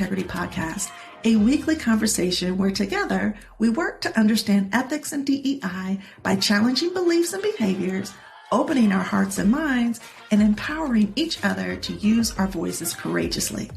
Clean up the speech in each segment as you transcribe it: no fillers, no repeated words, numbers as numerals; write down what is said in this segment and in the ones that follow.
Ethintegrity Podcast, a weekly conversation where together we work to understand ethics and DEI by challenging beliefs and behaviors, opening our hearts and minds, and empowering each other to use our voices courageously.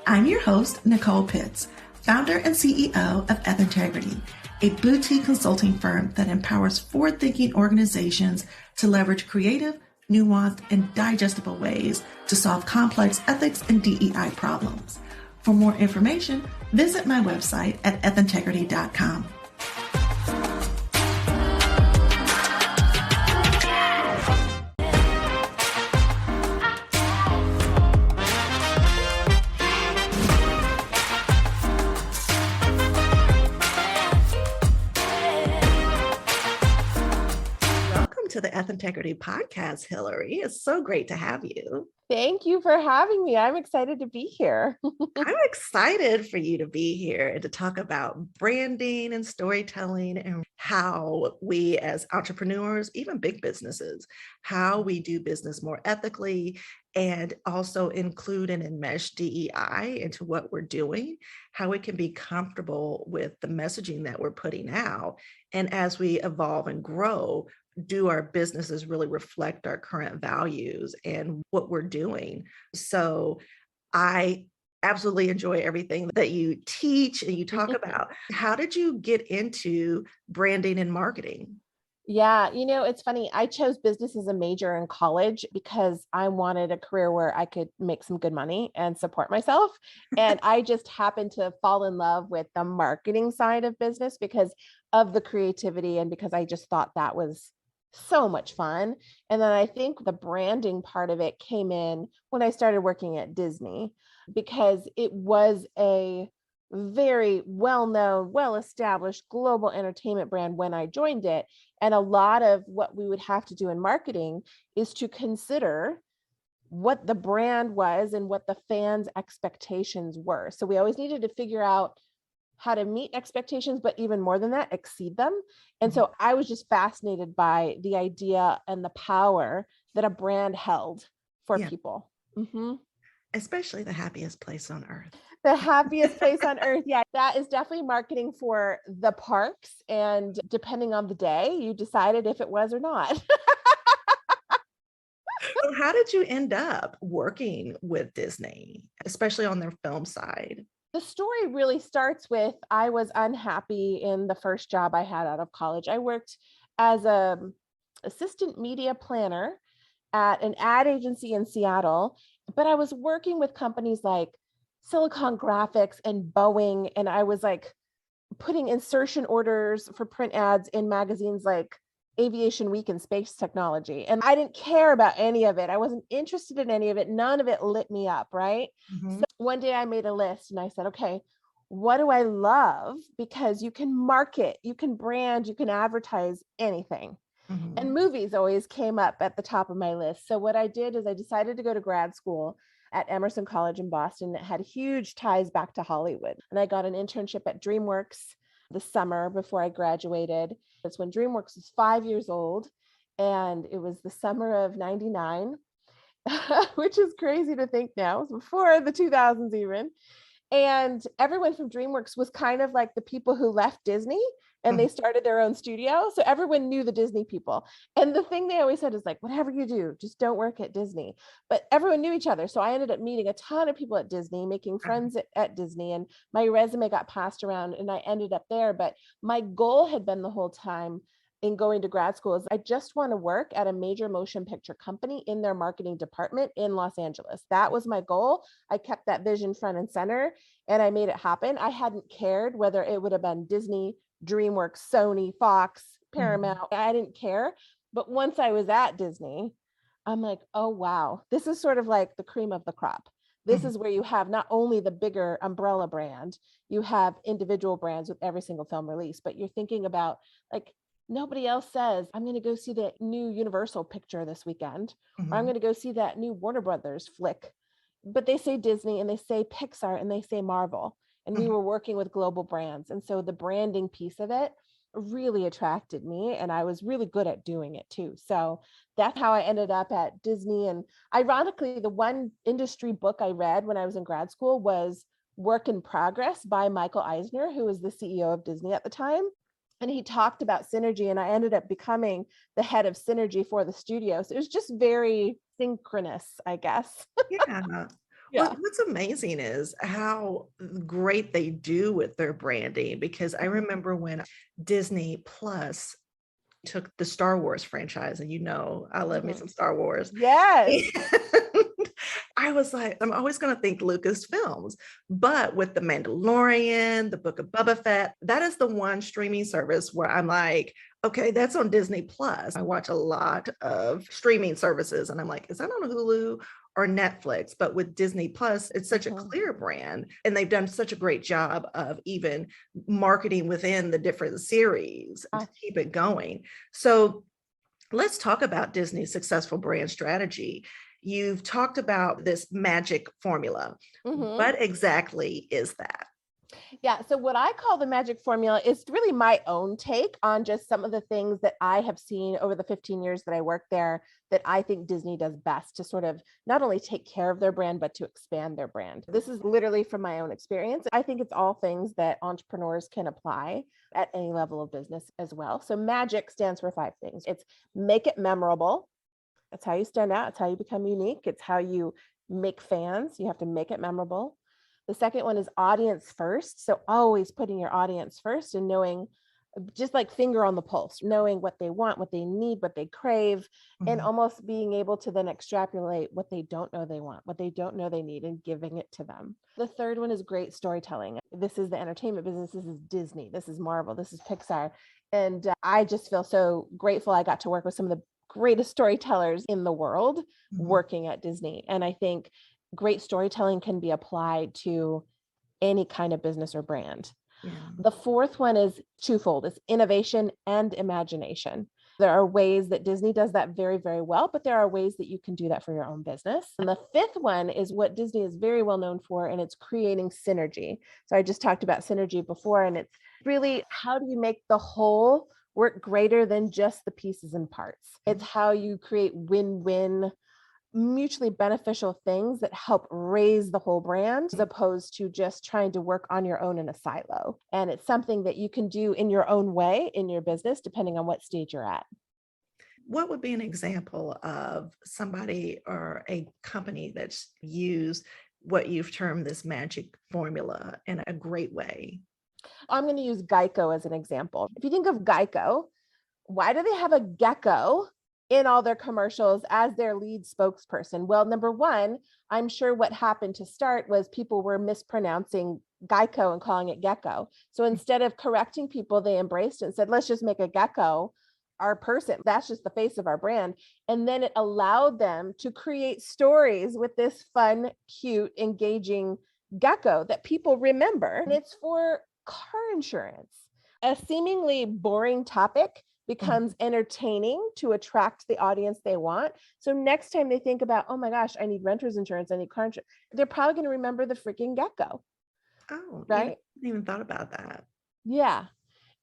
I'm your host, Nichole Pitts, founder and CEO of Ethintegrity, a boutique consulting firm that empowers forward-thinking organizations to leverage creative, nuanced, and digestible ways to solve complex ethics and DEI problems. For more information, visit my website at ethintegrity.com. To the Ethintegrity Podcast, Hilary. It's so great to have you. Thank you for having me. I'm excited to be here. I'm excited for you to be here and to talk about branding and storytelling and how we as entrepreneurs, even big businesses, how we do business more ethically and also include and enmesh DEI into what we're doing, how we can be comfortable with the messaging that we're putting out. And as we evolve and grow, do our businesses really reflect our current values and what we're doing? So I absolutely enjoy everything that you teach and you talk about. How did you get into branding and marketing? Yeah, it's funny. I chose business as a major in college because I wanted a career where I could make some good money and support myself. And I just happened to fall in love with the marketing side of business because of the creativity and because I just thought that was so much fun. And then I think the branding part of it came in when I started working at Disney, because it was a very well-known, well-established global entertainment brand when I joined it. And a lot of what we would have to do in marketing is to consider what the brand was and what the fans' expectations were. So we always needed to figure out how to meet expectations, but even more than that, exceed them. And so I was just fascinated by the idea and the power that a brand held for people. Mm-hmm. Especially the happiest place on earth. The happiest place on earth. Yeah, that is definitely marketing for the parks. And depending on the day, you decided if it was or not. So how did you end up working with Disney, especially on their film side? The story really starts with, I was unhappy in the first job I had out of college. I worked as an assistant media planner at an ad agency in Seattle, but I was working with companies like Silicon Graphics and Boeing, and I was like putting insertion orders for print ads in magazines like Aviation Week and Space Technology. And I didn't care about any of it. I wasn't interested in any of it. None of it lit me up, right? Mm-hmm. So one day I made a list and I said, okay, what do I love? Because you can market, you can brand, you can advertise anything. Mm-hmm. And movies always came up at the top of my list. So what I did is I decided to go to grad school at Emerson College in Boston that had huge ties back to Hollywood. And I got an internship at Dreamworks the summer before I graduated. It's when Dreamworks was 5 years old, and it was the summer of 99, which is crazy to think now. It was before the 2000s even. And everyone from Dreamworks was kind of like the people who left Disney and they started their own studio. So everyone knew the Disney people. And the thing they always said is like, whatever you do, just don't work at Disney. But everyone knew each other. So I ended up meeting a ton of people at Disney, making friends at Disney, and my resume got passed around and I ended up there. But my goal had been the whole time in going to grad school is I just want to work at a major motion picture company in their marketing department in Los Angeles. That was my goal. I kept that vision front and center and I made it happen. I hadn't cared whether it would have been Disney, DreamWorks, Sony, Fox, Paramount. I didn't care. But once I was at Disney, I'm like, oh, wow, this is sort of like the cream of the crop. This is where you have not only the bigger umbrella brand, you have individual brands with every single film release, but you're thinking about like, nobody else says, I'm going to go see that new Universal picture this weekend, or I'm going to go see that new Warner Brothers flick. But they say Disney and they say Pixar and they say Marvel. And we were working with global brands. And so the branding piece of it really attracted me. And I was really good at doing it too. So that's how I ended up at Disney. And ironically, the one industry book I read when I was in grad school was Work in Progress by Michael Eisner, who was the CEO of Disney at the time. And he talked about synergy, and I ended up becoming the head of synergy for the studio. So it was just very synchronous, I guess. Yeah. Yeah. What's amazing is how great they do with their branding, because I remember when Disney Plus took the Star Wars franchise, and I love me some Star Wars. Yes. And I was like, I'm always going to think Lucasfilms, but with The Mandalorian, the Book of Boba Fett, that is the one streaming service where I'm like, okay, that's on Disney Plus. I watch a lot of streaming services and I'm like, is that on Hulu or Netflix? But with Disney Plus, it's such a clear brand, and they've done such a great job of even marketing within the different series to keep it going. So let's talk about Disney's successful brand strategy. You've talked about this magic formula. What exactly is that? Yeah. So what I call the magic formula is really my own take on just some of the things that I have seen over the 15 years that I worked there that I think Disney does best to sort of not only take care of their brand, but to expand their brand. This is literally from my own experience. I think it's all things that entrepreneurs can apply at any level of business as well. So magic stands for 5 things. It's make it memorable. That's how you stand out. It's how you become unique. It's how you make fans. You have to make it memorable. The second one is audience first. So always putting your audience first and knowing, just like finger on the pulse, knowing what they want, what they need, what they crave, and almost being able to then extrapolate what they don't know they want, what they don't know they need, and giving it to them. The third one is great storytelling. This is the entertainment business. This is Disney. This is Marvel. This is Pixar. And I just feel so grateful I got to work with some of the greatest storytellers in the world working at Disney. And I think great storytelling can be applied to any kind of business or brand. Yeah. The fourth one is twofold. It's innovation and imagination. There are ways that Disney does that very, very well, but there are ways that you can do that for your own business. And the fifth one is what Disney is very well known for, and it's creating synergy. So I just talked about synergy before, and it's really, how do you make the whole work greater than just the pieces and parts? It's how you create win-win, mutually beneficial things that help raise the whole brand, as opposed to just trying to work on your own in a silo. And it's something that you can do in your own way in your business, depending on what stage you're at. What would be an example of somebody or a company that's used what you've termed this magic formula in a great way? I'm going to use Geico as an example. If you think of Geico, why do they have a gecko in all their commercials as their lead spokesperson? Well, number one, I'm sure what happened to start was people were mispronouncing Geico and calling it gecko. So instead of correcting people, they embraced it and said, let's just make a gecko our person. That's just the face of our brand. And then it allowed them to create stories with this fun, cute, engaging gecko that people remember. And it's for car insurance, a seemingly boring topic becomes entertaining to attract the audience they want. So next time they think about, oh my gosh, I need renter's insurance, I need car insurance, they're probably going to remember the freaking gecko. Oh, right? I hadn't even thought about that. Yeah.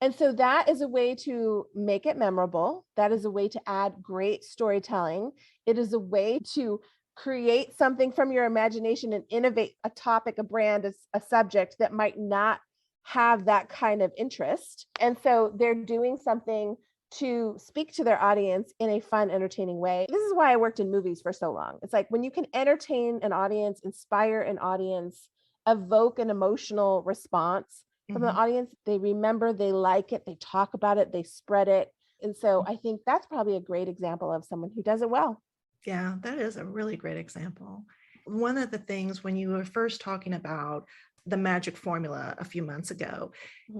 And so that is a way to make it memorable. That is a way to add great storytelling. It is a way to create something from your imagination and innovate a topic, a brand, a subject that might not have that kind of interest. And so they're doing something to speak to their audience in a fun, entertaining way. This is why I worked in movies for so long. It's like when you can entertain an audience, inspire an audience, evoke an emotional response from the audience, they remember, they like it, they talk about it, they spread it. And so I think that's probably a great example of someone who does it well. Yeah, that is a really great example. One of the things when you were first talking about the magic formula a few months ago,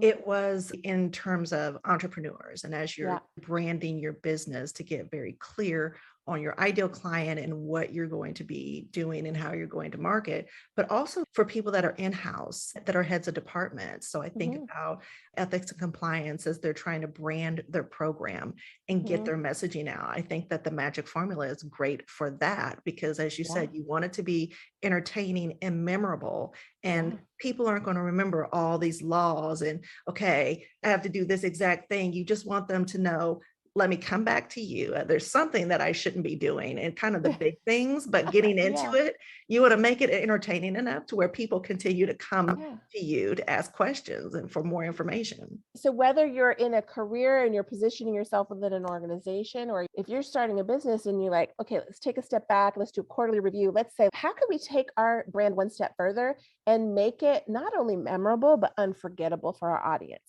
it was in terms of entrepreneurs. And as you're branding your business to get very clear on your ideal client and what you're going to be doing and how you're going to market, but also for people that are in-house, that are heads of departments. So I think about ethics and compliance as they're trying to brand their program and get their messaging out. I think that the magic formula is great for that because, as you said, you want it to be entertaining and memorable, and people aren't going to remember all these laws and, okay, I have to do this exact thing. You just want them to know let me come back to you. There's something that I shouldn't be doing, and kind of the big things, but getting into it, you want to make it entertaining enough to where people continue to come to you to ask questions and for more information. So whether you're in a career and you're positioning yourself within an organization, or if you're starting a business and you're like, okay, let's take a step back, let's do a quarterly review. Let's say, how can we take our brand one step further and make it not only memorable, but unforgettable for our audience?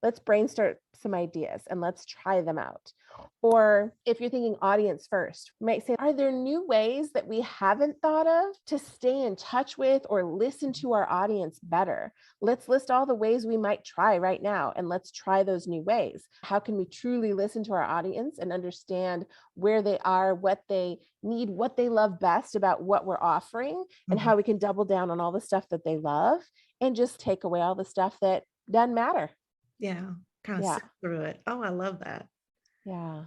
Let's brainstorm some ideas and let's try them out. Or if you're thinking audience first, you might say, are there new ways that we haven't thought of to stay in touch with or listen to our audience better? Let's list all the ways we might try right now, and let's try those new ways. How can we truly listen to our audience and understand where they are, what they need, what they love best about what we're offering, and how we can double down on all the stuff that they love and just take away all the stuff that doesn't matter. Yeah, kind of sit through it. Oh, I love that. Yeah.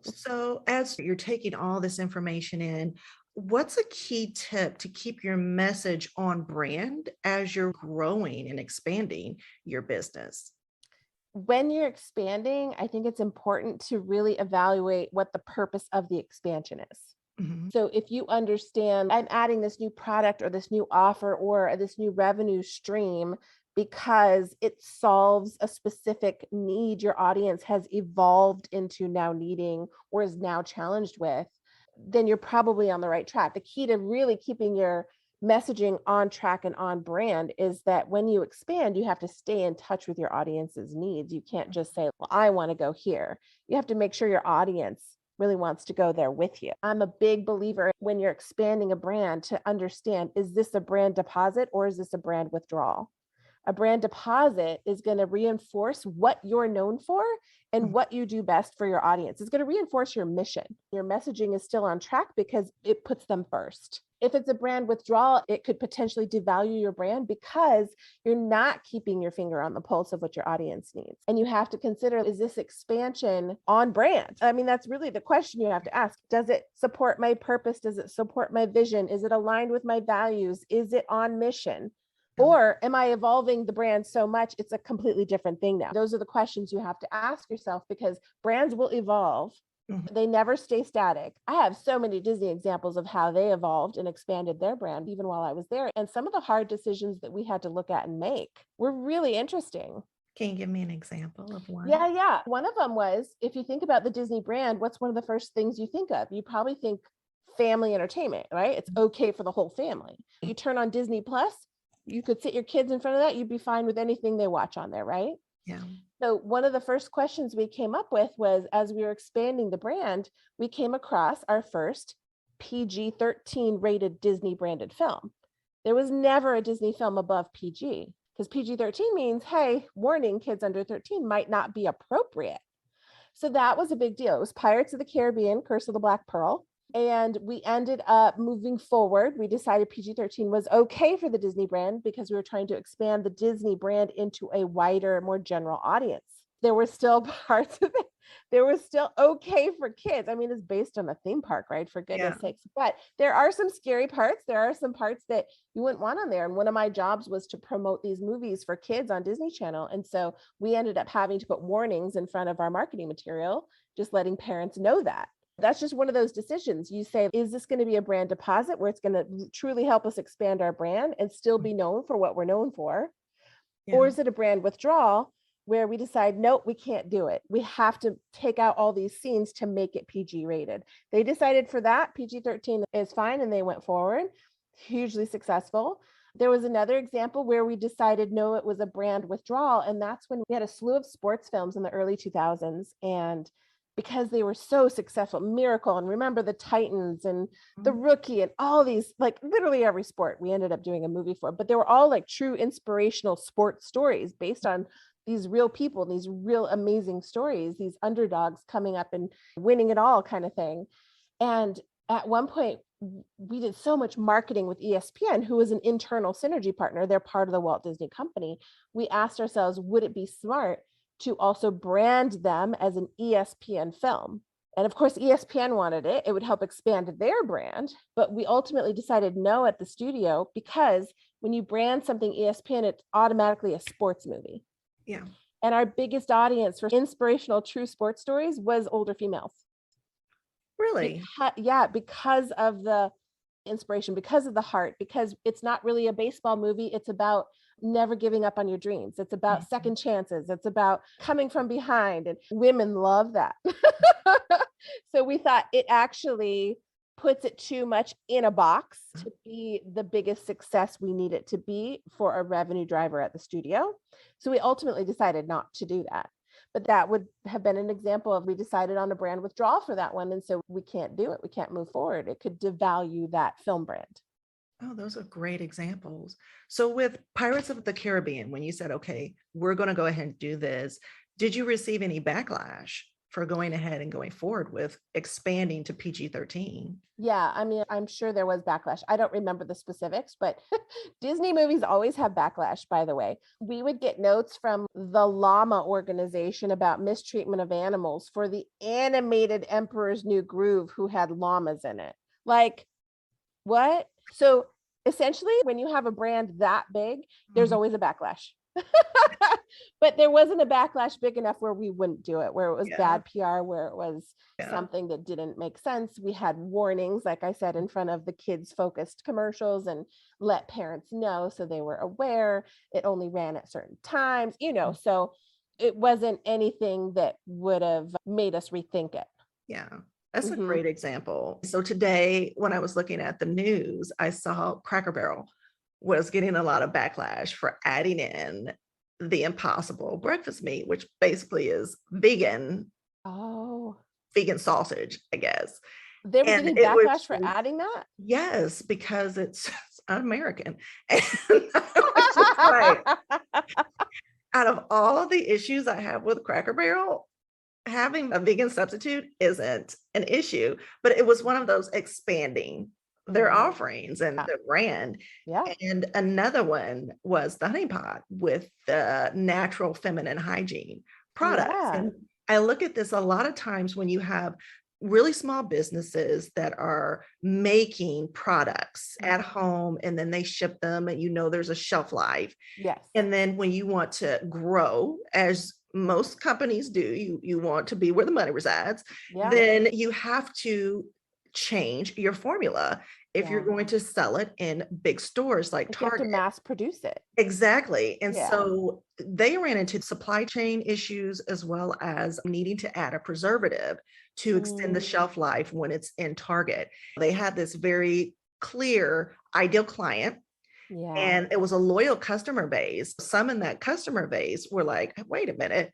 So as you're taking all this information in, what's a key tip to keep your message on brand as you're growing and expanding your business? When you're expanding, I think it's important to really evaluate what the purpose of the expansion is. So if you understand, I'm adding this new product or this new offer or this new revenue stream because it solves a specific need your audience has evolved into now needing or is now challenged with, then you're probably on the right track. The key to really keeping your messaging on track and on brand is that when you expand, you have to stay in touch with your audience's needs. You can't just say, well, I want to go here. You have to make sure your audience really wants to go there with you. I'm a big believer when you're expanding a brand to understand, is this a brand deposit or is this a brand withdrawal? A brand deposit is going to reinforce what you're known for and what you do best for your audience. It's going to reinforce your mission. Your messaging is still on track because it puts them first. If it's a brand withdrawal, it could potentially devalue your brand because you're not keeping your finger on the pulse of what your audience needs. And you have to consider, is this expansion on brand? I mean, that's really the question you have to ask. Does it support my purpose? Does it support my vision? Is it aligned with my values? Is it on mission? Or am I evolving the brand so much it's a completely different thing now? Those are the questions you have to ask yourself, because brands will evolve. They never stay static. I have so many Disney examples of how they evolved and expanded their brand even while I was there. And some of the hard decisions that we had to look at and make were really interesting. Can you give me an example of one? Yeah. One of them was, if you think about the Disney brand, what's one of the first things you think of? You probably think family entertainment, right? It's okay for the whole family. You turn on Disney Plus, you could sit your kids in front of that. You'd be fine with anything they watch on there, right? Yeah. So one of the first questions we came up with was, as we were expanding the brand, we came across our first PG-13 rated Disney branded film. There was never a Disney film above PG, because PG-13 means, hey, warning, kids under 13 might not be appropriate. So that was a big deal. It was Pirates of the Caribbean, Curse of the Black Pearl. And we ended up moving forward. We decided PG-13 was okay for the Disney brand because we were trying to expand the Disney brand into a wider, more general audience. There were still parts of it. There was still okay for kids. I mean, it's based on a theme park, right? For goodness sakes. But there are some scary parts. There are some parts that you wouldn't want on there. And one of my jobs was to promote these movies for kids on Disney Channel. And so we ended up having to put warnings in front of our marketing material, just letting parents know that. That's just one of those decisions. You say, is this going to be a brand deposit where it's going to truly help us expand our brand and still be known for what we're known for? Or is it a brand withdrawal where we decide, nope, we can't do it. We have to take out all these scenes to make it PG rated. They decided for that, PG-13 is fine, and they went forward, hugely successful. There was another example where we decided, no, it was a brand withdrawal. And that's when we had a slew of sports films in the early 2000s. And because they were so successful, Miracle, and remember the Titans and the Rookie and all these, like literally every sport we ended up doing a movie for, but they were all like true inspirational sports stories based on these real people, these real amazing stories, these underdogs coming up and winning it all kind of thing. And at one point, we did so much marketing with ESPN, who was an internal synergy partner. They're part of the Walt Disney Company. We asked ourselves, would it be smart to also brand them as an ESPN film? And of course, ESPN wanted it. It would help expand their brand. But we ultimately decided no at the studio, because when you brand something ESPN, it's automatically a sports movie. Yeah. And our biggest audience for inspirational true sports stories was older females. Really? Because of the inspiration, because of the heart, because it's not really a baseball movie. It's about never giving up on your dreams. It's about second chances. It's about coming from behind, and women love that. So we thought it actually puts it too much in a box to be the biggest success we need it to be for a revenue driver at the studio. So we ultimately decided not to do that. But that would have been an example of, we decided on a brand withdrawal for that one. And so we can't do it. We can't move forward. It could devalue that film brand. Oh, those are great examples. So with Pirates of the Caribbean, when you said, okay, we're going to go ahead and do this, did you receive any backlash for going ahead and going forward with expanding to PG-13? Yeah, I mean, I'm sure there was backlash. I don't remember the specifics, but Disney movies always have backlash, by the way. We would get notes from the llama organization about mistreatment of animals for the animated Emperor's New Groove, who had llamas in it. Like, what? So essentially, when you have a brand that big, there's always a backlash. But there wasn't a backlash big enough where we wouldn't do it, where it was bad PR, where it was something that didn't make sense. We had warnings, like I said, in front of the kids focused commercials, and let parents know so they were aware. It only ran at certain times, so it wasn't anything that would have made us rethink it. Yeah. That's a great example. So today, when I was looking at the news, I saw Cracker Barrel was getting a lot of backlash for adding in the Impossible breakfast meat, which basically is vegan sausage, I guess. They were getting backlash for adding that? Yes, because it's un-American. And I was just like, out of all of the issues I have with Cracker Barrel, having a vegan substitute isn't an issue, but it was one of those expanding their offerings and their brand. Yeah. And another one was the Honey Pot with the natural feminine hygiene products. Yeah. And I look at this a lot of times when you have really small businesses that are making products at home, and then they ship them, and there's a shelf life. Yes. And then when you want to grow, as most companies do, you want to be where the money resides, then you have to change your formula if you're going to sell it in big stores like Target. You have to mass produce it. Exactly. And so they ran into supply chain issues, as well as needing to add a preservative to extend the shelf life when it's in Target. They had this very clear ideal client. Yeah. And it was a loyal customer base. Some in that customer base were like, wait a minute,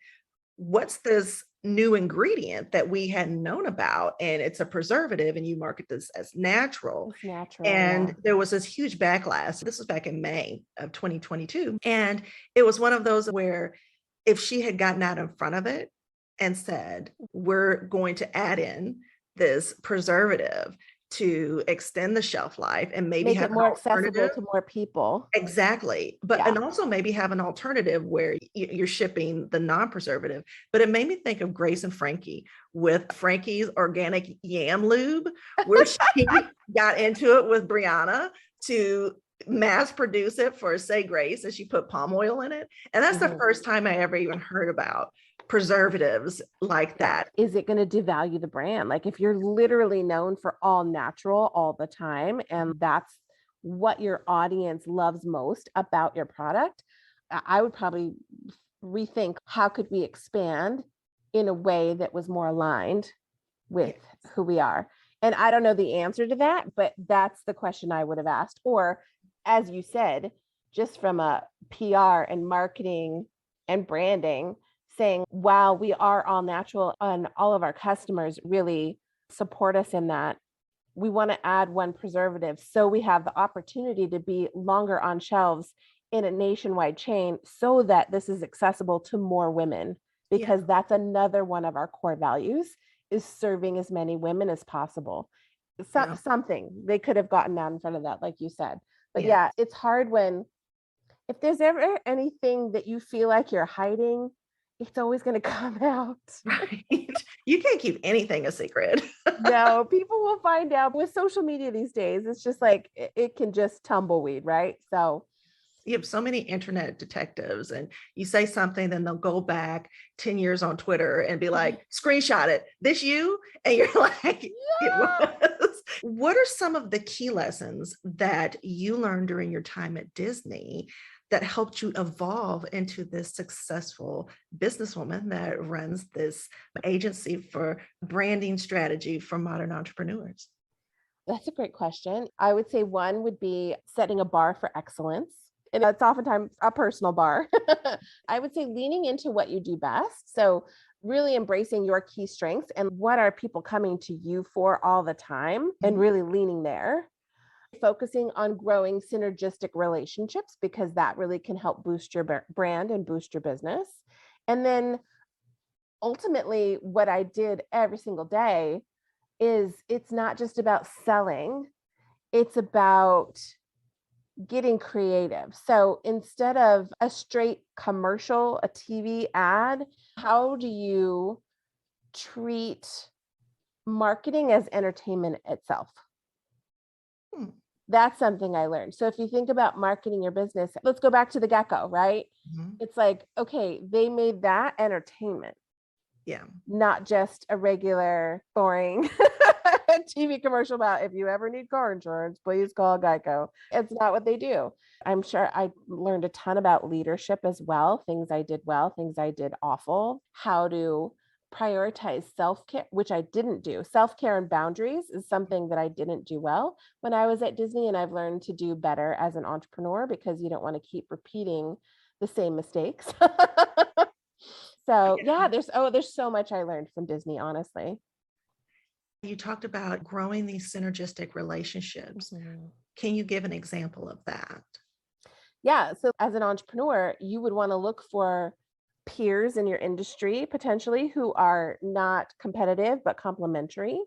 what's this new ingredient that we hadn't known about? And it's a preservative, and you market this as natural. It's natural. And there was this huge backlash. This was back in May of 2022. And it was one of those where if she had gotten out in front of it and said, we're going to add in this preservative to extend the shelf life and maybe make have it more accessible to more people. Exactly. But and also maybe have an alternative where you're shipping the non-preservative. But it made me think of Grace and Frankie with Frankie's organic yam lube, where she got into it with Brianna to mass produce it for Say Grace, and she put palm oil in it. And that's the first time I ever even heard about preservatives like that. Is it going to devalue the brand? Like, if you're literally known for all natural all the time, and that's what your audience loves most about your product, I would probably rethink, how could we expand in a way that was more aligned with who we are? And I don't know the answer to that, but that's the question I would have asked. Or, as you said, just from a PR and marketing and branding, saying, wow, we are all natural, and all of our customers really support us in that. We want to add one preservative so we have the opportunity to be longer on shelves in a nationwide chain, so that this is accessible to more women, because that's another one of our core values, is serving as many women as possible. Something they could have gotten out in front of that, like you said. But it's hard when, if there's ever anything that you feel like you're hiding, it's always going to come out. Right. You can't keep anything a secret. No, people will find out. With social media these days, it's just like, it can just tumbleweed, right? So You have so many internet detectives, and you say something, then they'll go back 10 years on Twitter and be like, screenshot it. This you? And you're like, it Yeah. was. What are some of the key lessons that you learned during your time at Disney that helped you evolve into this successful businesswoman that runs this agency for branding strategy for modern entrepreneurs? That's a great question. I would say one would be setting a bar for excellence. And it's oftentimes a personal bar. I would say leaning into what you do best. So really embracing your key strengths and what are people coming to you for all the time, and really leaning there. Focusing on growing synergistic relationships, because that really can help boost your brand and boost your business. And then ultimately, what I did every single day is it's not just about selling, it's about getting creative. So instead of a straight commercial, a TV ad, how do you treat marketing as entertainment itself? Hmm. That's something I learned. So if you think about marketing your business, let's go back to the get-go, right? Mhm. It's like, okay, they made that entertainment, Yeah. not just a regular boring TV commercial about, if you ever need car insurance, please call Geico. It's not what they do. I'm sure I learned a ton about leadership as well, things I did well, things I did awful, how to prioritize self-care, which I didn't do. Self-care and boundaries is something that I didn't do well when I was at Disney, and I've learned to do better as an entrepreneur because you don't want to keep repeating the same mistakes. So yeah, there's so much I learned from Disney, honestly. You talked about growing these synergistic relationships. Mhm. Can you give an example of that? Yeah. So as an entrepreneur, you would want to look for peers in your industry potentially who are not competitive but complementary,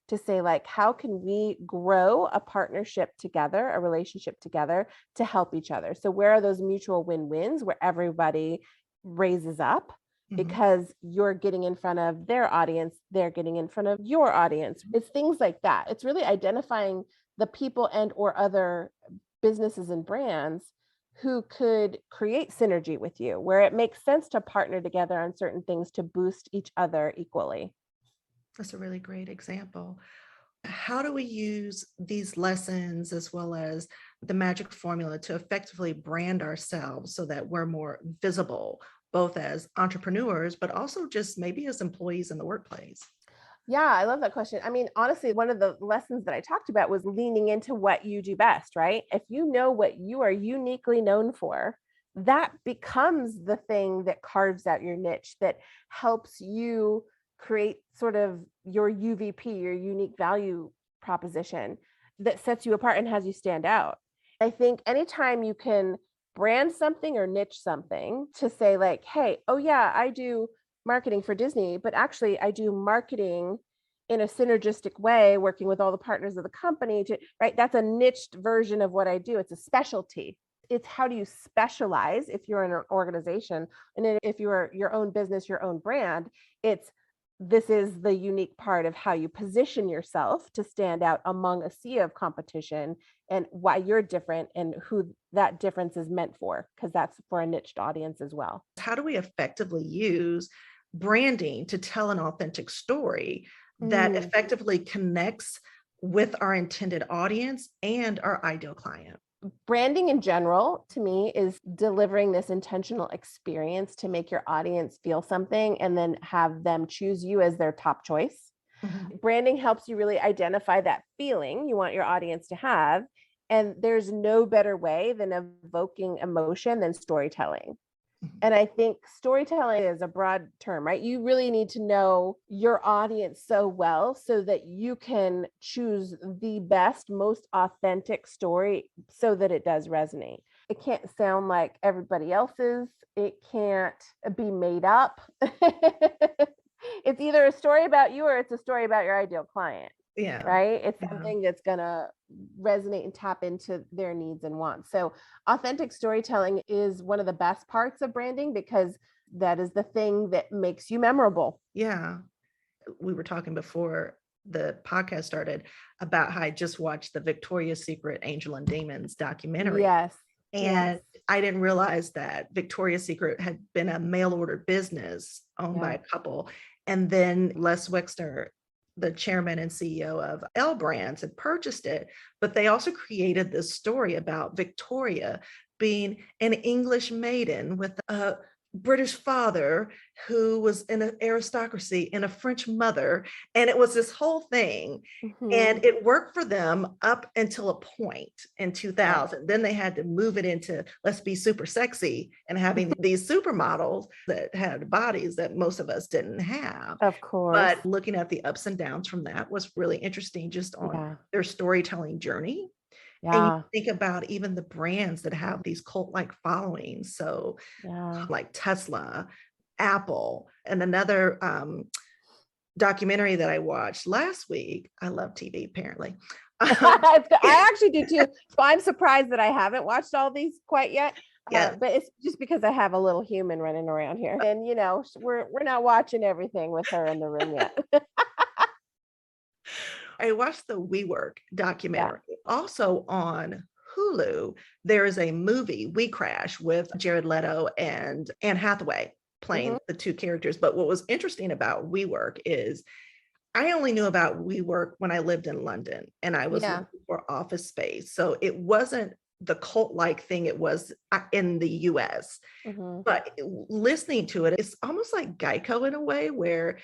to say, like, how can we grow a partnership together, a relationship together to help each other? So where are those mutual win-wins where everybody raises up Mhm. because you're getting in front of their audience, they're getting in front of your audience. It's things like that. It's really identifying the people and or other businesses and brands who could create synergy with you, where it makes sense to partner together on certain things to boost each other equally. That's a really great example. How do we use these lessons as well as the magic formula to effectively brand ourselves so that we're more visible, both as entrepreneurs, but also just maybe as employees in the workplace? Yeah, I love that question. I mean, honestly, one of the lessons that I talked about was leaning into what you do best, right? If you know what you are uniquely known for, that becomes the thing that carves out your niche, that helps you create sort of your UVP, your unique value proposition, that sets you apart and has you stand out. I think anytime you can brand something or niche something to say, like, hey, oh yeah, I do marketing for Disney, but actually I do marketing in a synergistic way, working with all the partners of the company to, right? That's a niched version of what I do. It's a specialty. It's how do you specialize if you're in an organization, and then if you're your own business, your own brand, it's this is the unique part of how you position yourself to stand out among a sea of competition, and why you're different and who that difference is meant for, because that's for a niched audience as well. How do we effectively use branding to tell an authentic story that Mm. effectively connects with our intended audience and our ideal client? Branding in general, to me, is delivering this intentional experience to make your audience feel something and then have them choose you as their top choice. Mhm. Branding helps you really identify that feeling you want your audience to have. And there's no better way than evoking emotion than storytelling. Mhm. And I think storytelling is a broad term, right? You really need to know your audience so well so that you can choose the best, most authentic story so that it does resonate. It can't sound like everybody else's, it can't be made up. It's either a story about you or it's a story about your ideal client, Yeah. right? It's Yeah. something that's going to resonate and tap into their needs and wants. So, authentic storytelling is one of the best parts of branding because that is the thing that makes you memorable. Yeah. We were talking before the podcast started about how I just watched the Victoria's Secret Angel and Demons documentary. Yes. And I didn't realize that Victoria's Secret had been a mail order business owned by a couple. And then Les Wexner, the chairman and CEO of L Brands, had purchased it. But they also created this story about Victoria being an English maiden with a British father who was in an aristocracy and a French mother. And it was this whole thing. And it worked for them up until a point in 2000. Then they had to move it into let's be super sexy and having these supermodels that had bodies that most of us didn't have. Of course. But looking at the ups and downs from that was really interesting just on their storytelling journey. And you think about even the brands that have these cult-like followings. So like Tesla, Apple, and another documentary that I watched last week. I love TV, apparently. I actually do too. So I'm surprised that I haven't watched all these quite yet. But it's just because I have a little human running around here. And, you know, we're not watching everything with her in the room yet. I watched the Wework documentary. Also on Hulu, there is a movie, We Crash, with Jared Leto and Anne Hathaway playing the two characters. But what was interesting about Wework is I only knew about Wework when I lived in London and I was looking for office space. So it wasn't the cult-like thing it was in the US. But listening to it, it's almost like Geico in a way where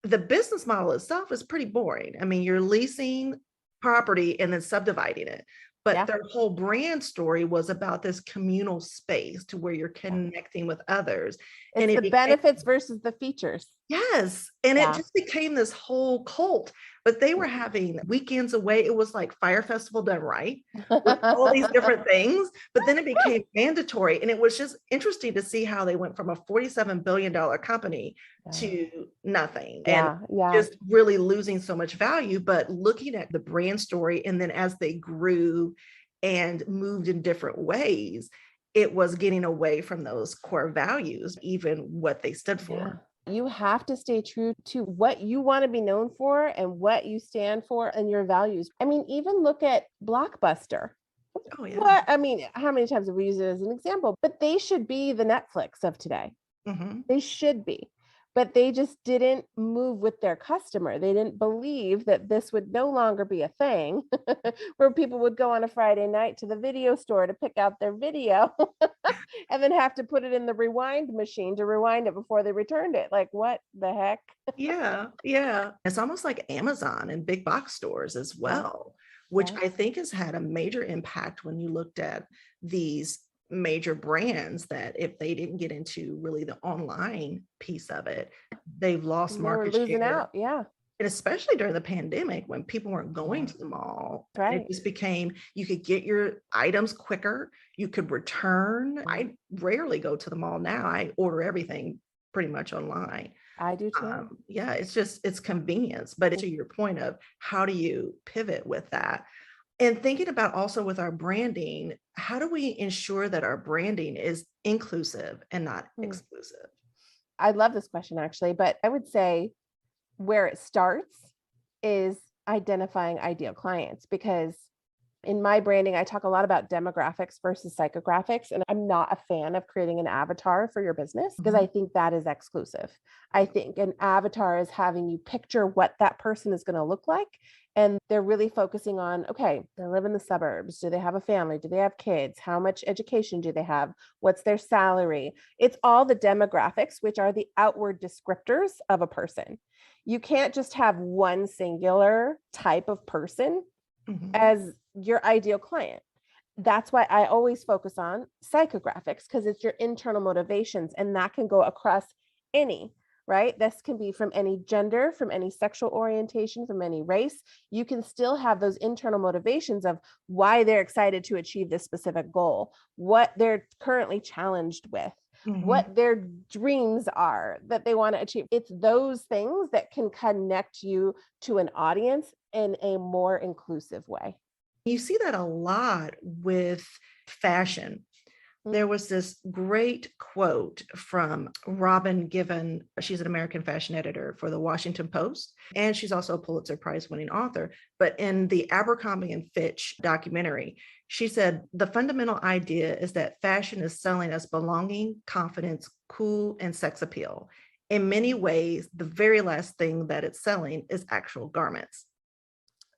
the business model itself is pretty boring. I mean, you're leasing property and then subdividing it. But their whole brand story was about this communal space to where you're connecting with others. It's and the benefits versus the features. Yes. And it just became this whole cult. But they were having weekends away. It was like Fire Festival done right with all these different things. But then it became mandatory. And it was just interesting to see how they went from a $47 billion company to nothing. And just really losing so much value. But looking at the brand story, and then as they grew and moved in different ways, it was getting away from those core values, even what they stood for. You have to stay true to what you want to be known for and what you stand for and your values. I mean, even look at Blockbuster. Oh, yeah. What, I mean, how many times have we used it as an example? But they should be the Netflix of today. They should be. But they just didn't move with their customer. They didn't believe that this would no longer be a thing where people would go on a Friday night to the video store to pick out their video and then have to put it in the rewind machine to rewind it before they returned it. Like, what the heck? Yeah. It's almost like Amazon and big box stores as well, which I think has had a major impact when you looked at these major brands, that if they didn't get into really the online piece of it, they've lost market losing share. Out. Yeah. And especially during the pandemic when people weren't going to the mall, it just became, you could get your items quicker, you could return. I rarely go to the mall now. I order everything pretty much online. I do too. It's convenience. But to your point of how do you pivot with that? And thinking about also with our branding, how do we ensure that our branding is inclusive and not exclusive? I love this question actually, but I would say where it starts is identifying ideal clients, because in my branding, I talk a lot about demographics versus psychographics. And I'm not a fan of creating an avatar for your business because I think that is exclusive. I think an avatar is having you picture what that person is going to look like. And they're really focusing on, okay, they live in the suburbs. Do they have a family? Do they have kids? How much education do they have? What's their salary? It's all the demographics, which are the outward descriptors of a person. You can't just have one singular type of person as your ideal client. That's why I always focus on psychographics, because it's your internal motivations, and that can go across any, right? This can be from any gender, from any sexual orientation, from any race. You can still have those internal motivations of why they're excited to achieve this specific goal, what they're currently challenged with, what their dreams are that they want to achieve. It's those things that can connect you to an audience in a more inclusive way. You see that a lot with fashion. There was this great quote from Robin Given. She's an American fashion editor for the Washington Post, and she's also a Pulitzer Prize winning author. But in the Abercrombie and Fitch documentary, she said, the fundamental idea is that fashion is selling us belonging, confidence, cool, and sex appeal. In many ways, the very last thing that it's selling is actual garments.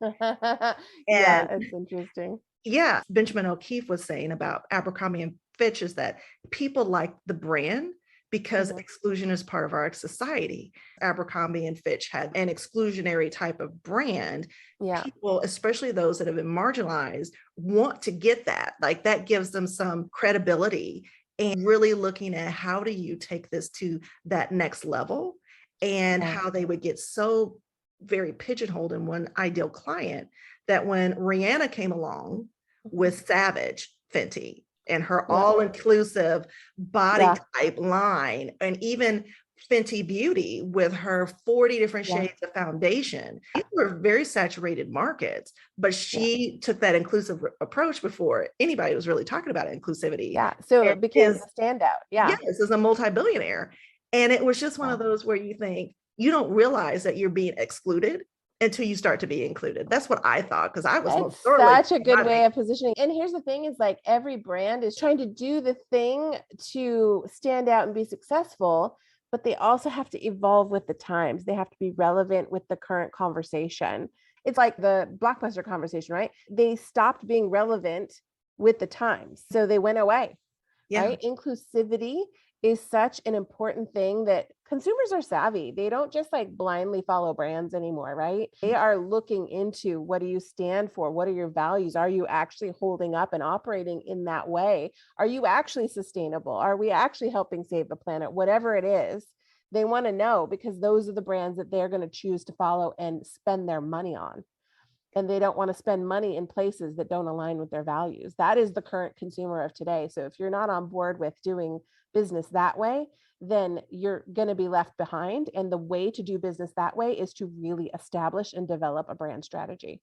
Yeah, And it's interesting. yeah, Benjamin O'Keefe was saying about Abercrombie and Fitch is that people like the brand because exclusion is part of our society. Abercrombie and Fitch had an exclusionary type of brand. Yeah. People, especially those that have been marginalized, want to get that. Like that gives them some credibility, and really looking at how do you take this to that next level, and how they would get so very pigeonholed in one ideal client that when Rihanna came along with Savage Fenty and her all-inclusive body type line, and even Fenty Beauty with her 40 different shades of foundation, these were very saturated markets, but she took that inclusive approach before anybody was really talking about inclusivity. Yeah, so it became a standout. Yes, as a multi-billionaire. And it was just one of those where you think, you don't realize that you're being excluded until you start to be included. That's what I thought, because I was It's such a good way of positioning. And here's the thing is like every brand is trying to do the thing to stand out and be successful, but they also have to evolve with the times. They have to be relevant with the current conversation. It's like the Blockbuster conversation, right? They stopped being relevant with the times. So they went away, right? Inclusivity is such an important thing that consumers are savvy. They don't just like blindly follow brands anymore, right? They are looking into, what do you stand for? What are your values? Are you actually holding up and operating in that way? Are you actually sustainable? Are we actually helping save the planet? Whatever it is, they want to know, because those are the brands that they're going to choose to follow and spend their money on. And they don't want to spend money in places that don't align with their values. That is the current consumer of today. So if you're not on board with doing business that way, then you're going to be left behind. And the way to do business that way is to really establish and develop a brand strategy.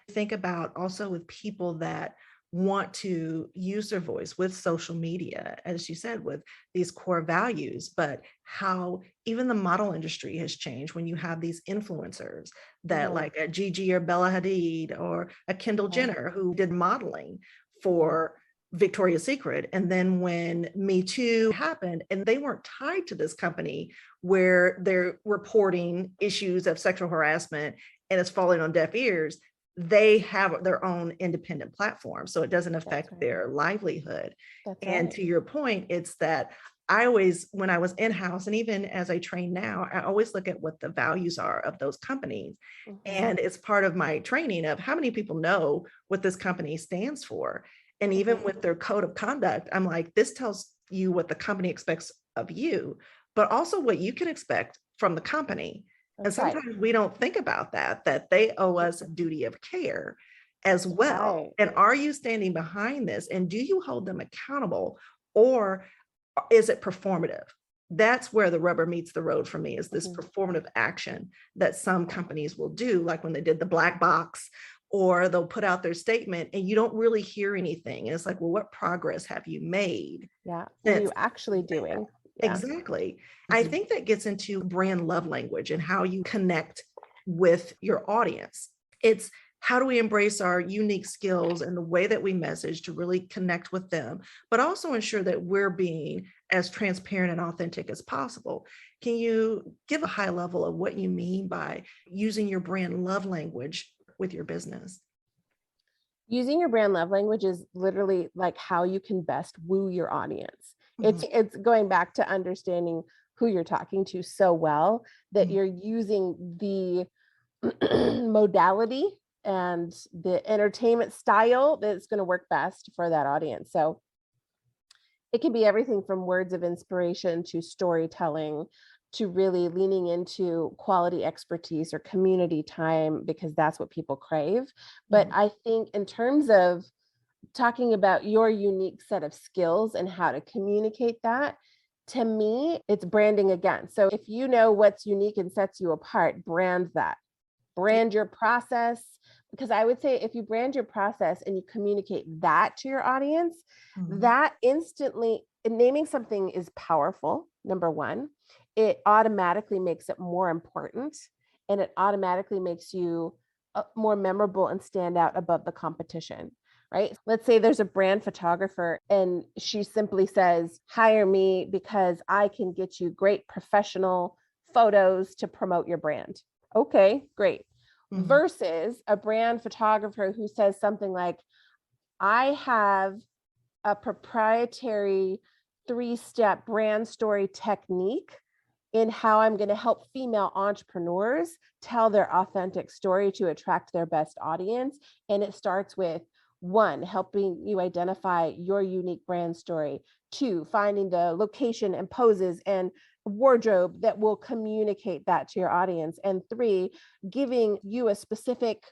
Think about also with people that want to use their voice with social media, as you said, with these core values, but how even the model industry has changed when you have these influencers that like a Gigi or Bella Hadid or a Kendall Jenner who did modeling for Victoria's Secret. And then when Me Too happened and they weren't tied to this company where they're reporting issues of sexual harassment and it's falling on deaf ears, they have their own independent platform. So it doesn't affect their livelihood. To your point, it's that I always, when I was in-house and even as I train now, I always look at what the values are of those companies. And it's part of my training of how many people know what this company stands for. And even with their code of conduct, I'm like, this tells you what the company expects of you, but also what you can expect from the company. And sometimes we don't think about that they owe us a duty of care as well. And are you standing behind this? And do you hold them accountable, or is it performative? That's where the rubber meets the road for me, is this performative action that some companies will do, like when they did the black box, or they'll put out their statement and you don't really hear anything. And it's like, well, what progress have you made? Yeah. What are you actually doing? Yeah. Exactly. I think that gets into brand love language and how you connect with your audience. It's how do we embrace our unique skills and the way that we message to really connect with them, but also ensure that we're being as transparent and authentic as possible. Can you give a high level of what you mean by using your brand love language with your business? Using your brand love language is literally like how you can best woo your audience. It's going back to understanding who you're talking to so well that you're using the modality and the entertainment style that's going to work best for that audience. So it can be everything from words of inspiration to storytelling to really leaning into quality expertise or community time, because that's what people crave. But I think in terms of talking about your unique set of skills and how to communicate that, to me, it's branding again. So if you know what's unique and sets you apart, brand that. brand your process. Because I would say if you brand your process and you communicate that to your audience, that instantly, naming something is powerful, number one. It automatically makes it more important, and it automatically makes you more memorable and stand out above the competition, right? Let's say there's a brand photographer and she simply says, hire me because I can get you great professional photos to promote your brand. Okay, great. Versus a brand photographer who says something like, I have a proprietary 3-step brand story technique in how I'm going to help female entrepreneurs tell their authentic story to attract their best audience. And it starts with 1, helping you identify your unique brand story. 2, finding the location and poses and wardrobe that will communicate that to your audience. And 3, giving you a specific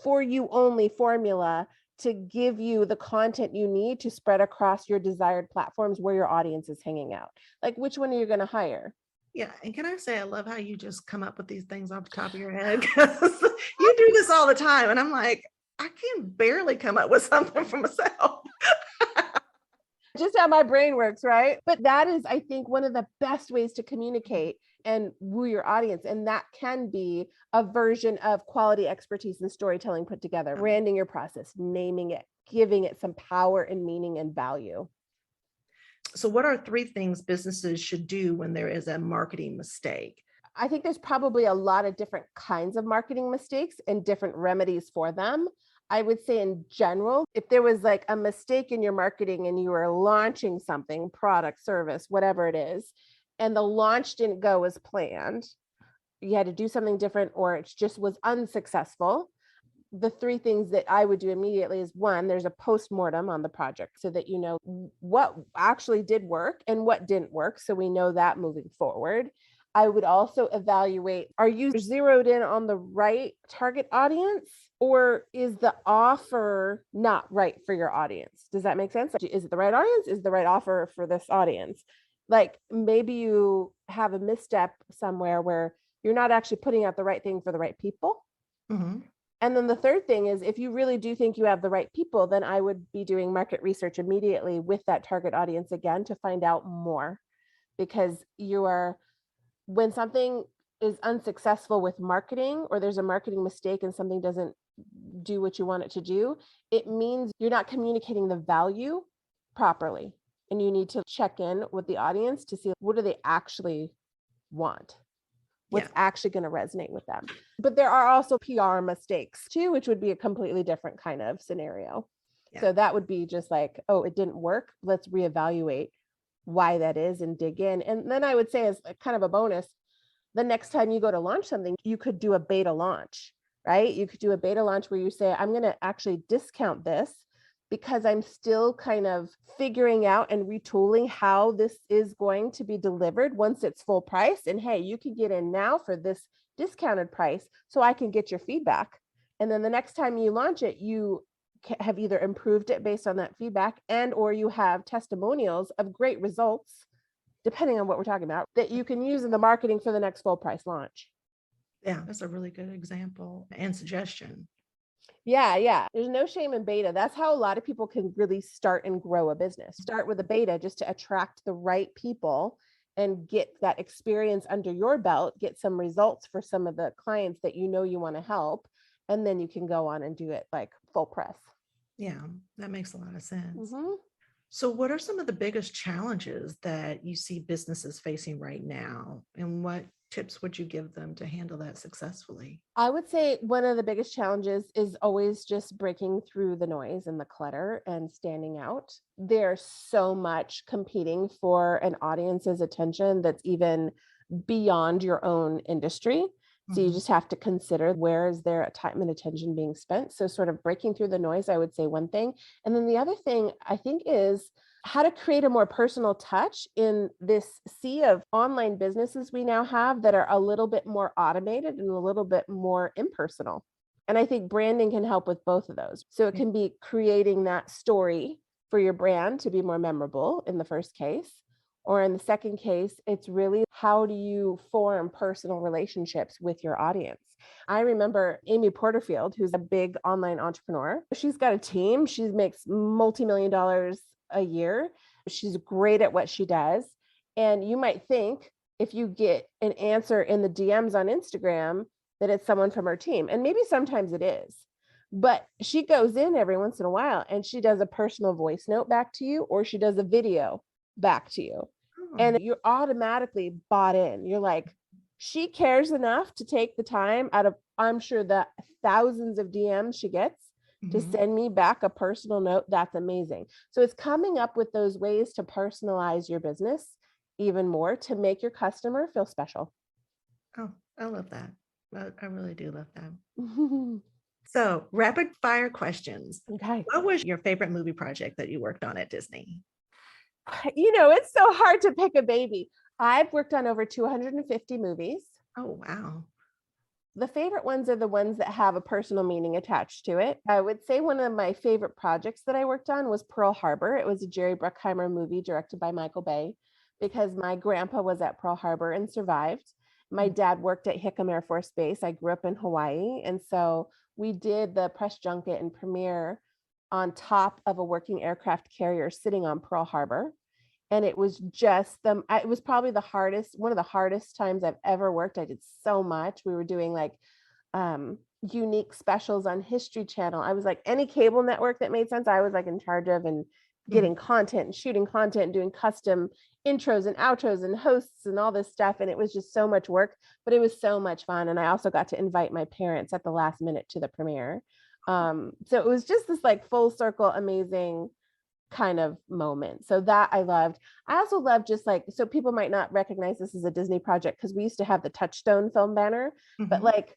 for you only formula to give you the content you need to spread across your desired platforms where your audience is hanging out. Like, which one are you going to hire? Yeah. And can I say, I love how you just come up with these things off the top of your head, because you do this all the time. And I'm like, I can barely come up with something for myself. Just how my brain works, right? But that is, I think, one of the best ways to communicate and woo your audience. And that can be a version of quality expertise and storytelling put together, branding your process, naming it, giving it some power and meaning and value. So what are 3 things businesses should do when there is a marketing mistake? I think there's probably a lot of different kinds of marketing mistakes and different remedies for them. I would say in general, if there was like a mistake in your marketing and you were launching something, product, service, whatever it is, and the launch didn't go as planned, you had to do something different, or it just was unsuccessful. The 3 things that I would do immediately is 1, there's a post-mortem on the project so that you know what actually did work and what didn't work. So we know that moving forward. I would also evaluate, are you zeroed in on the right target audience, or is the offer not right for your audience? Does that make sense? Is it the right audience? Is the right offer for this audience? Like maybe you have a misstep somewhere where you're not actually putting out the right thing for the right people. And then the third thing is, if you really do think you have the right people, then I would be doing market research immediately with that target audience again to find out more. Because when something is unsuccessful with marketing, or there's a marketing mistake and something doesn't do what you want it to do, it means you're not communicating the value properly. And you need to check in with the audience to see, what do they actually want? What's actually going to resonate with them. But there are also PR mistakes too, which would be a completely different kind of scenario. So that would be just like, oh, it didn't work. Let's reevaluate why that is and dig in. And then I would say, as kind of a bonus, the next time you go to launch something, you could do a beta launch, right? You could do a beta launch where you say, I'm going to actually discount this because I'm still kind of figuring out and retooling how this is going to be delivered once it's full price. And hey, you can get in now for this discounted price so I can get your feedback. And then the next time you launch it, you have either improved it based on that feedback, and or you have testimonials of great results, depending on what we're talking about, that you can use in the marketing for the next full price launch. Yeah, that's a really good example and suggestion. Yeah. There's no shame in beta. That's how a lot of people can really start and grow a business. Start with a beta just to attract the right people and get that experience under your belt, get some results for some of the clients that you know you want to help. And then you can go on and do it like full press. Yeah, that makes a lot of sense. So what are some of the biggest challenges that you see businesses facing right now? And what tips would you give them to handle that successfully? I would say one of the biggest challenges is always just breaking through the noise and the clutter and standing out. There's so much competing for an audience's attention that's even beyond your own industry. So you just have to consider, where is their time and attention being spent? So sort of breaking through the noise, I would say one thing. And then the other thing I think is how to create a more personal touch in this sea of online businesses we now have that are a little bit more automated and a little bit more impersonal. And I think branding can help with both of those. So it can be creating that story for your brand to be more memorable in the first case, Or in the second case, it's really how do you form personal relationships with your audience? I remember Amy Porterfield, who's a big online entrepreneur. She's got a team. She makes multi-million dollars a year. She's great at what she does. And you might think if you get an answer in the DMs on Instagram that it's someone from her team. And maybe sometimes it is. But she goes in every once in a while and she does a personal voice note back to you, or she does a video back to you. And you're automatically bought in. You're like, she cares enough to take the time out of, I'm sure, the thousands of DMs she gets to send me back a personal note. That's amazing. So it's coming up with those ways to personalize your business even more to make your customer feel special. Oh, I love that. I really do love that. So rapid fire questions. Okay. What was your favorite movie project that you worked on at Disney? It's so hard to pick a baby. I've worked on over 250 movies. Oh, wow. The favorite ones are the ones that have a personal meaning attached to it. I would say one of my favorite projects that I worked on was Pearl Harbor. It was a Jerry Bruckheimer movie directed by Michael Bay, because my grandpa was at Pearl Harbor and survived. My dad worked at Hickam Air Force Base. I grew up in Hawaii. And so we did the press junket and premiere on top of a working aircraft carrier sitting on Pearl Harbor. And it was just it was probably one of the hardest times I've ever worked. I did so much. We were doing like unique specials on History Channel. I was like, any cable network that made sense, I was like in charge of, and getting content and shooting content and doing custom intros and outros and hosts and all this stuff. And it was just so much work, but it was so much fun. And I also got to invite my parents at the last minute to the premiere. So it was just this like full circle, amazing kind of moment. So that I loved. I also loved just like, so people might not recognize this as a Disney project because we used to have the Touchstone film banner, but like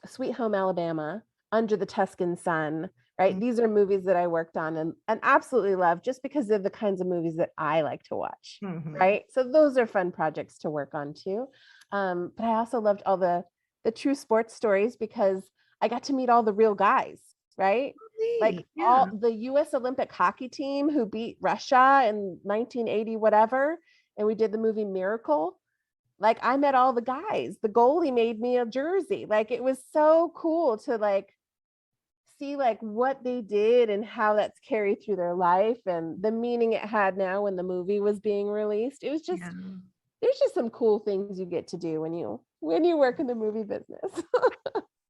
Sweet Home Alabama, Under the Tuscan Sun, right? These are movies that I worked on and absolutely love, just because they're the kinds of movies that I like to watch, right? So those are fun projects to work on too. But I also loved all the true sports stories because I got to meet all the real guys, right? Like all the US Olympic hockey team who beat Russia in 1980, whatever. And we did the movie Miracle. Like I met all the guys. The goalie made me a jersey. Like it was so cool to like see like what they did and how that's carried through their life and the meaning it had now when the movie was being released. It was just, there's just some cool things you get to do when you work in the movie business.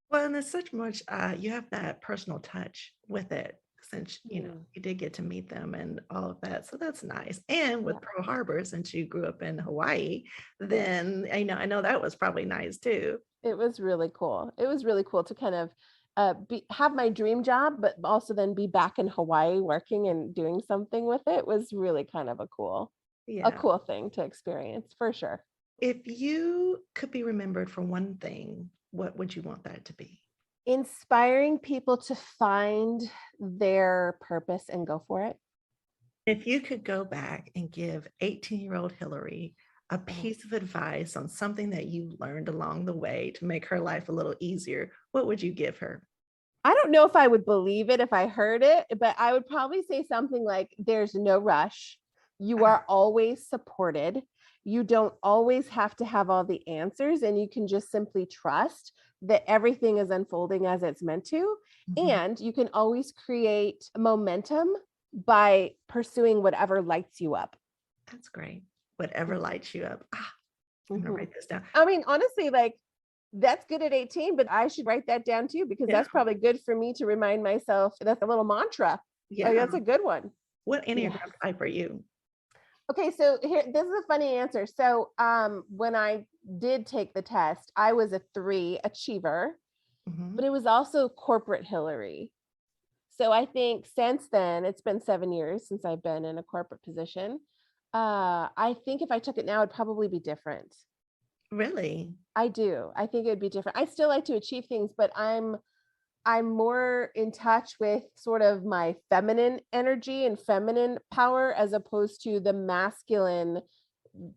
Well, and there's such much, you have that personal touch with it, since, you did get to meet them and all of that. So that's nice. And with Pearl Harbor, since you grew up in Hawaii, then I know that was probably nice too. It was really cool. It was really cool to kind of have my dream job, but also then be back in Hawaii working and doing something with it. Was really kind of a cool thing to experience for sure. If you could be remembered for one thing, what would you want that to be? Inspiring people to find their purpose and go for it. If you could go back and give 18-year-old Hilary a piece of advice on something that you learned along the way to make her life a little easier, what would you give her? I don't know if I would believe it if I heard it, but I would probably say something like, there's no rush. You are always supported. You don't always have to have all the answers, and you can just simply trust that everything is unfolding as it's meant to. And you can always create momentum by pursuing whatever lights you up. That's great. Whatever lights you up. I'm gonna write this down. I mean, honestly, like that's good at 18, but I should write that down too, because that's probably good for me to remind myself. That's a little mantra. Yeah, that's a good one. What Enneagram type are you? Okay, so here, this is a funny answer. So when I did take the test, I was a 3 achiever, but it was also corporate Hilary. So I think since then, it's been 7 years since I've been in a corporate position. I think if I took it now, it'd probably be different. Really? I do. I think it'd be different. I still like to achieve things, but I'm more in touch with sort of my feminine energy and feminine power, as opposed to the masculine,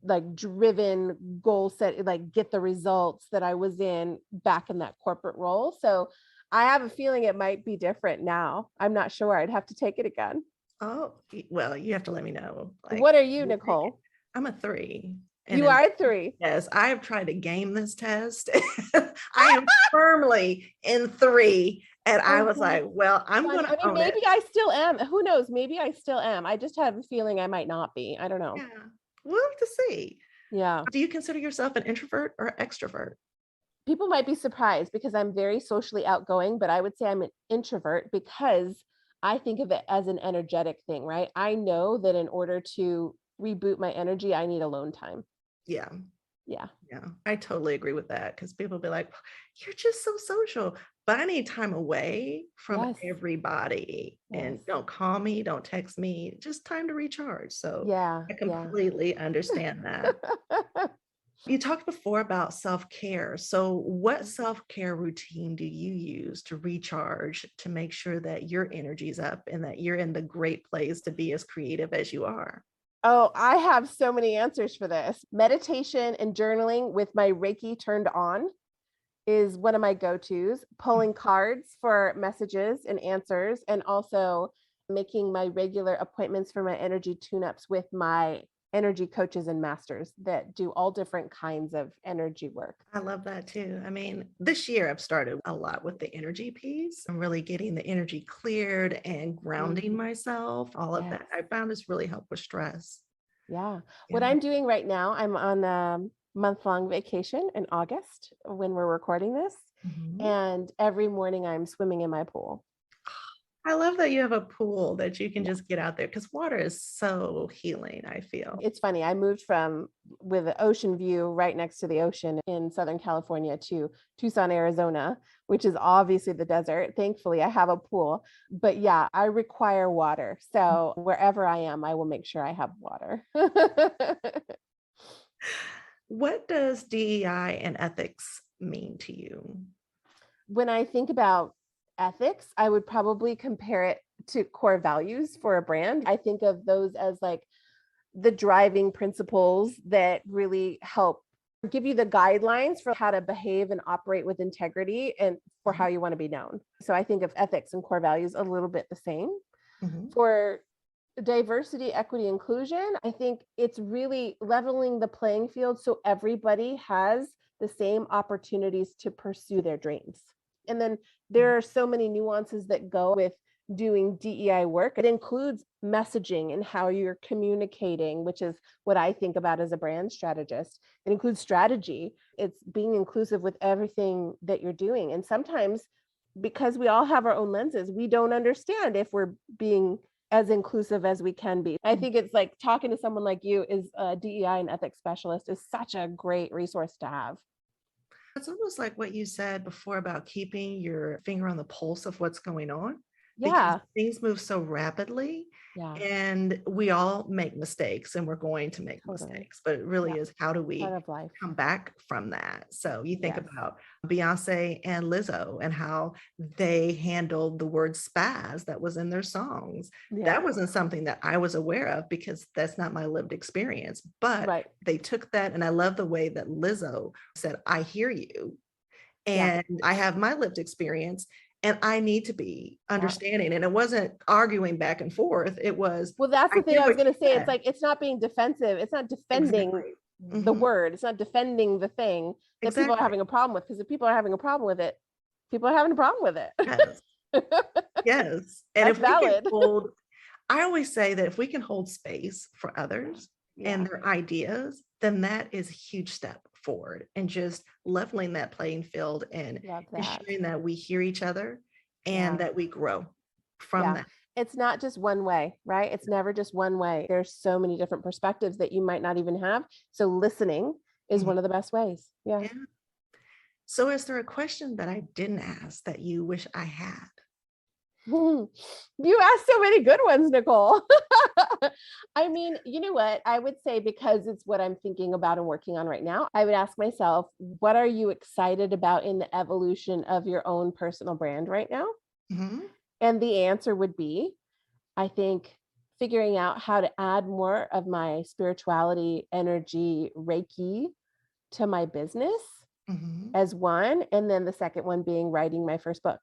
like driven goal set, like get the results that I was in back in that corporate role. So I have a feeling it might be different now. I'm not sure. I'd have to take it again. Oh, well, you have to let me know. Like, What are you, Nichole? I'm a 3. You are a 3. Yes, I have tried to game this test. I am firmly in 3. And I was like, well, I'm going to own maybe it. I still am. Who knows? Maybe I still am. I just have a feeling I might not be. I don't know. Yeah, we'll have to see. Yeah. Do you consider yourself an introvert or extrovert? People might be surprised because I'm very socially outgoing, but I would say I'm an introvert because I think of it as an energetic thing, right? I know that in order to reboot my energy, I need alone time. Yeah. Yeah. Yeah, I totally agree with that because people be like, you're just so social, but I need time away from everybody. And don't call me, don't text me, just time to recharge. So I completely understand that. You talked before about self-care. So what self-care routine do you use to recharge to make sure that your energy's up and that you're in the great place to be as creative as you are? Oh, I have so many answers for this. Meditation and journaling with my Reiki turned on is one of my go-tos. Pulling cards for messages and answers, and also making my regular appointments for my energy tune-ups with my energy coaches and masters that do all different kinds of energy work. I love that too. I mean, this year I've started a lot with the energy piece. I'm really getting the energy cleared and grounding myself. All of that I found has really helped with stress. Yeah. What I'm doing right now, I'm on a month-long vacation in August when we're recording this. And every morning I'm swimming in my pool. I love that you have a pool that you can just get out there because water is so healing, I feel. It's funny. I moved with an ocean view right next to the ocean in Southern California to Tucson, Arizona, which is obviously the desert. Thankfully, I have a pool. But yeah, I require water. So wherever I am, I will make sure I have water. What does DEI and ethics mean to you? When I think about ethics, I would probably compare it to core values for a brand. I think of those as like the driving principles that really help give you the guidelines for how to behave and operate with integrity and for how you want to be known. So I think of ethics and core values a little bit the same. For diversity, equity, inclusion, I think it's really leveling the playing field so everybody has the same opportunities to pursue their dreams. And then there are so many nuances that go with doing DEI work. It includes messaging and how you're communicating, which is what I think about as a brand strategist. It includes strategy. It's being inclusive with everything that you're doing. And sometimes, because we all have our own lenses, we don't understand if we're being as inclusive as we can be. I think it's like talking to someone like you is a DEI and ethics specialist is such a great resource to have. It's almost like what you said before about keeping your finger on the pulse of what's going on. Yeah. Because things move so rapidly and we all make mistakes and we're going to make mistakes, but it really is how do we come back from that? So you think about Beyonce and Lizzo and how they handled the word spaz that was in their songs. That wasn't something that I was aware of because that's not my lived experience, but they took that. And I love the way that Lizzo said, I hear you and I have my lived experience. And I need to be understanding. And it wasn't arguing back and forth. It was, well, that's the thing I was going to say. It's like, it's not being defensive. It's not defending the word. It's not defending the thing that people are having a problem with. Because if people are having a problem with it, people are having a problem with it. Yes. And that's if valid. I always say that if we can hold space for others and their ideas, then that is a huge step forward and just leveling that playing field and ensuring that we hear each other and that we grow from that. It's not just one way, right? It's never just one way. There's so many different perspectives that you might not even have. So listening is one of the best ways. Yeah. So is there a question that I didn't ask that you wish I had? You asked so many good ones, Nichole. I mean, you know what? I would say, because it's what I'm thinking about and working on right now, I would ask myself, what are you excited about in the evolution of your own personal brand right now? And the answer would be, I think, figuring out how to add more of my spirituality, energy, Reiki to my business as one. And then the second one being writing my first book.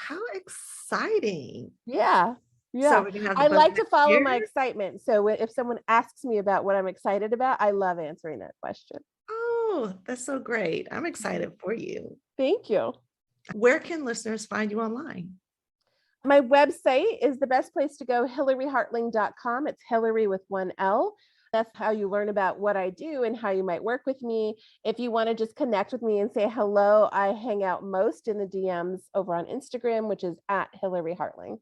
How exciting. Yeah. So Yeah. we're gonna have the I book like to next follow year? my excitement. So if someone asks me about what I'm excited about, I love answering that question. Oh, that's so great. I'm excited for you. Thank you. Where can listeners find you online? My website is the best place to go, hilaryhartling.com. It's Hilary with one L. That's how you learn about what I do and how you might work with me. If you want to just connect with me and say hello, I hang out most in the DMs over on Instagram, which is at Hilary Hartling.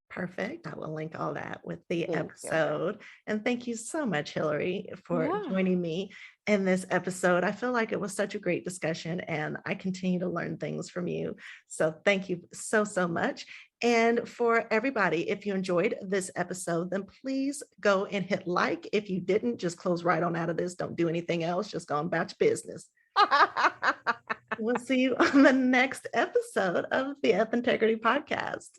Perfect. I will link all that with the Thank you. episode. And thank you so much, Hilary, for Yeah. joining me in this episode. I feel like it was such a great discussion and I continue to learn things from you. So thank you so, so much. And for everybody, if you enjoyed this episode, then please go and hit like. If you didn't, just close right on out of this. Don't do anything else. Just go about your business. We'll see you on the next episode of the Ethintegrity Podcast.